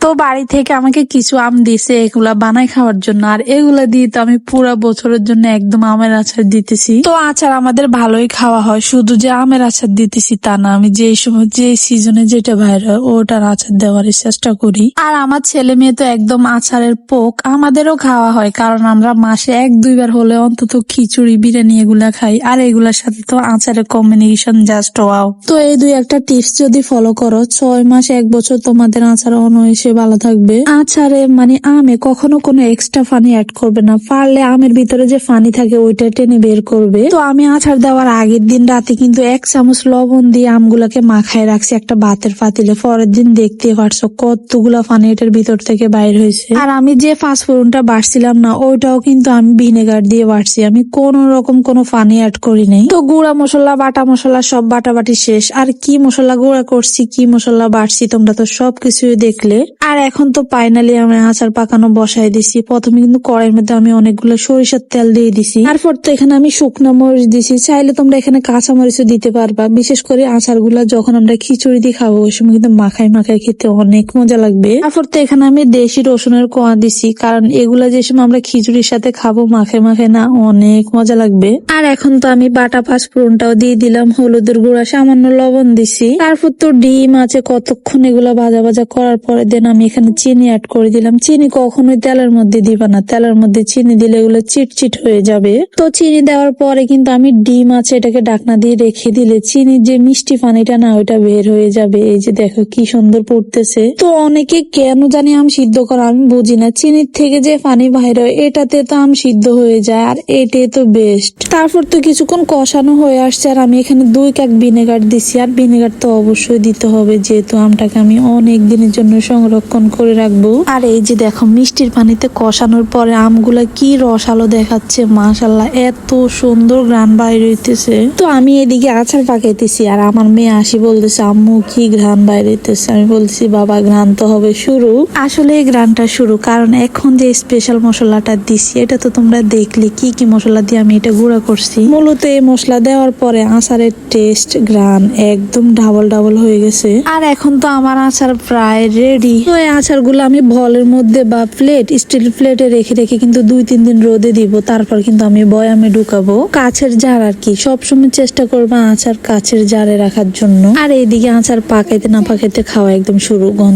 তো বাড়ি থেকে আমাকে কিছু আম দিছে এগুলা বানাই খাওয়ার জন্য, আর এগুলা দিয়ে তো আমি পুরা বছরের জন্য একদম আমের আচার দিতেছি। তো আচার আমাদের ভালোই খাওয়া হয়, শুধু যে আমের আচার দিতেছি তা না, আমি যে সময় যে সিজনে যেটা বাইর হয় ওটার আচার দেওয়ার চেষ্টা করি। আর আমার ছেলে মেয়ে তো একদম আচারের পোক, আমাদেরও খাওয়া হয়, কারণ আমরা মাসে 1-2 বার হলে অন্তত খিচুড়ি বিরিয়ানি এগুলা খাই, আর এগুলার সাথে তো আচারের কম্বিনেশন জাস্ট ওয়াও। তো এই 2-1টা টিপস যদি ফলো করো, 6 মাস 1 বছর তোমাদের আচার অনায়াসে ভালো থাকবে। আচারে মানে আমে কখনো কোনো এক্সট্রা পানি অ্যাড করবে না, পারলে আমের ভিতরে যে পানি থাকে ওইটা টেনে বের করবে। তো আমি আচার দেওয়ার আগের দিন রাতে কিন্তু 1 চামচ লবণ দিয়ে আমগুলাকে মাখায় রাখছি একটা ভাতের পাতিলে। পরের দিন দেখতে পারছো কতগুলা পানি এটার ভিতর থেকে বাইর হয়েছে। আর আমি যে পাঁচফোড়নটা বাটছিলাম না, ওইটাও কিন্তু আমি ভিনেগার দিয়ে বাটছি, আমি কোন রকম কোনো পানি অ্যাড করি নাই। তো গুঁড়া মশলা বাটা মশলা সব বাটাবাটি শেষ, আর কি মশলা গুঁড়া করছি কি মশলা বাটছি তোমরা তো সবকিছুই দেখলে। আর এখন তো ফাইনালি আমি আচার পাকানো বসাই দিছি। প্রথমে কিন্তু কড়াইয়ের মধ্যে আমি অনেকগুলো সরিষার তেল দিয়ে দিছি, তারপর তো এখানে আমি শুকনো মরিচ দিছি, চাইলে তোমরা এখানে কাঁচা মরিচও দিতে পারবা। বিশেষ করে আচারগুলা যখন আমরা খিচুড়ি দিয়ে খাবো ওই সময় কিন্তু মাখাই মাখাই খেতে অনেক মজা লাগবে। তারপর তো এখানে আমি দেশি রসুনের কোয়া দিছি, কারণ এগুলা যে সময় আমরা খিচুড়ির সাথে খাবো মাখে মাখে না অনেক মজা লাগবে। আর এখন তো আমি বাটা পাঁচফোড়নটাও দিয়ে দিলাম, হলুদের গুঁড়া সামান্য লবণ দিছি, তারপর তো ডিম আছে কতক্ষণ এগুলা ভাজা ভাজা করার পরে দেন আমি এখানে চিনি অ্যাড করে দিলাম। চিনি কখনোই তেলের মধ্যে দিবা না, তেলের মধ্যে চিনি দিলে এগুলো চিটচিট হয়ে যাবে। তো চিনি দেওয়ার পরে কিন্তু আমি ডিম আছে এটাকে ঢাকনা দিয়ে রেখে দিলে চিনির যে মিষ্টি পানিটা না ওইটা বের হয়ে যাবে। এই যে দেখো কি সুন্দর পড়তেছে। তো অনেকে কেন জানি আম সিদ্ধ করা আমি বুঝি না, চিনির থেকে যে পানি বাইর হয় এটাতে তো আম সিদ্ধ হয়ে যায়, আর এটাই তো বেস্ট। তারপর তো কিছুক্ষণ কষানো হয়ে আসছে, আর আমি এখানে 2 কাপ ভিনেগার দিছি, আর ভিনেগার তো অবশ্যই দিতে হবে যেহেতু আমটাকে আমি অনেক দিনের জন্য সংরক্ষণ করে রাখবো। আর এই যে দেখো মিষ্টির পানিতে কষানোর পরে আমগুলা কি রসালো দেখাচ্ছে, মাশাআল্লাহ এত সুন্দর ঘ্রাণ বাইর হইতেছে। তো আমি এদিকে আচার পাকাইতেছি, আর আমার মেয়ে আসি বলতেছে আম্মু কি ঘ্রাণ বাইর হইতেছে। আমি বলতেছি বাবা ঘ্রাণ তো হবে শুরু, আসলে এই ঘ্রাণটা শুরু, কারণ এখন যে স্পেশাল মশলাটা দিছি এটা তো তোমরা দেখলে কি কি মশলা দিয়ে আমি এটা গুঁড়া করছি। মূলত এই মশলা দেওয়ার পরে আচারের টেস্ট ঘ্রাণ একদম ডাবল হয়ে গেছে। আর এখন তো আমার আচার প্রায় রেডি। তো এই আচারগুলো আমি বলের মধ্যে বা স্টিল প্লেটে রেখে রেখে কিন্তু 2-3 দিন রোদে দিব, তারপর কিন্তু আমি বয়ামে ঢুকাবো। কাছের জার আর কি, সবসময় চেষ্টা করবা আচার কাছের জারে রাখার জন্য। আর এইদিকে আচার পাকাইতে না পাকাইতে খাওয়া একদম শুরু। গন্ধ